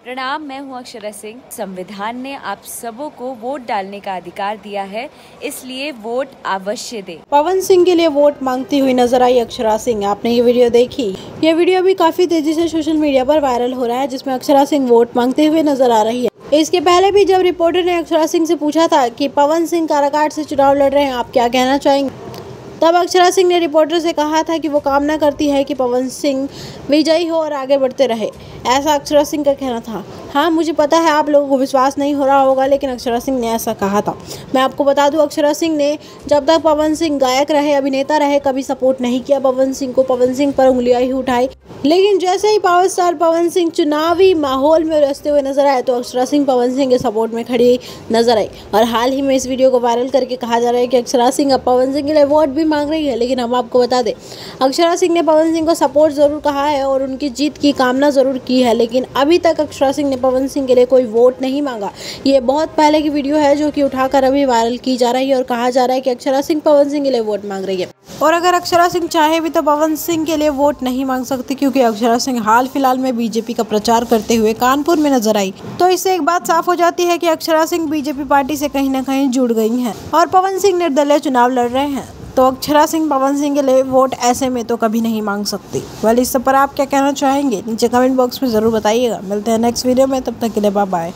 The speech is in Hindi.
प्रणाम, मैं हूं अक्षरा सिंह। संविधान ने आप सबों को वोट डालने का अधिकार दिया है, इसलिए वोट अवश्य दें। पवन सिंह के लिए वोट मांगती हुई नजर आई अक्षरा सिंह। आपने ये वीडियो देखी? ये वीडियो भी काफी तेजी से सोशल मीडिया पर वायरल हो रहा है, जिसमें अक्षरा सिंह वोट मांगते हुए नजर आ रही है। इसके पहले भी जब रिपोर्टर ने अक्षरा सिंह से पूछा था कि पवन सिंह काराकाट से चुनाव लड़ रहे हैं, आप क्या कहना चाहेंगे, तब अक्षरा सिंह ने रिपोर्टर से कहा था कि वो कामना करती है कि पवन सिंह विजयी हो और आगे बढ़ते रहे। ऐसा अक्षरा सिंह का कहना था। हाँ, मुझे पता है आप लोगों को विश्वास नहीं हो रहा होगा, लेकिन अक्षरा सिंह ने ऐसा कहा था। मैं आपको बता दूं, अक्षरा सिंह ने जब तक पवन सिंह गायक रहे, अभिनेता रहे, कभी सपोर्ट नहीं किया पवन सिंह को। पवन सिंह पर उंगलियां ही उठाई। लेकिन जैसे ही पावर स्टार पवन सिंह चुनावी माहौल में रचते हुए नजर आए, तो अक्षरा सिंह पवन सिंह के सपोर्ट में खड़ी नजर आई। और हाल ही में इस वीडियो को वायरल करके कहा जा रहा है कि अक्षरा सिंह अब पवन सिंह के लिए वोट भी मांग रही है। लेकिन हम आपको बता दें, अक्षरा सिंह ने पवन सिंह को सपोर्ट जरूर कहा है और उनकी जीत की कामना जरूर की है, लेकिन अभी तक अक्षरा सिंह ने पवन सिंह के लिए कोई वोट नहीं मांगा। ये बहुत पहले की वीडियो है जो कि उठाकर अभी वायरल की जा रही है और कहा जा रहा है कि अक्षरा सिंह पवन सिंह के लिए वोट मांग रही है। और अगर अक्षरा सिंह चाहे भी तो पवन सिंह के लिए वोट नहीं मांग सकती, क्योंकि अक्षरा सिंह हाल फिलहाल में बीजेपी का प्रचार करते हुए कानपुर में नजर आई। तो इससे एक बात साफ हो जाती है कि अक्षरा सिंह बीजेपी पार्टी से कहीं न कहीं जुड़ गई हैं और पवन सिंह निर्दलीय चुनाव लड़ रहे हैं। तो अक्षरा सिंह पवन सिंह के लिए वोट ऐसे में तो कभी नहीं मांग सकती। वेल, इस पर आप क्या कहना चाहेंगे? नीचे कमेंट बॉक्स में जरूर बताइएगा। मिलते हैं नेक्स्ट वीडियो में, तब तक के लिए बाय बाय।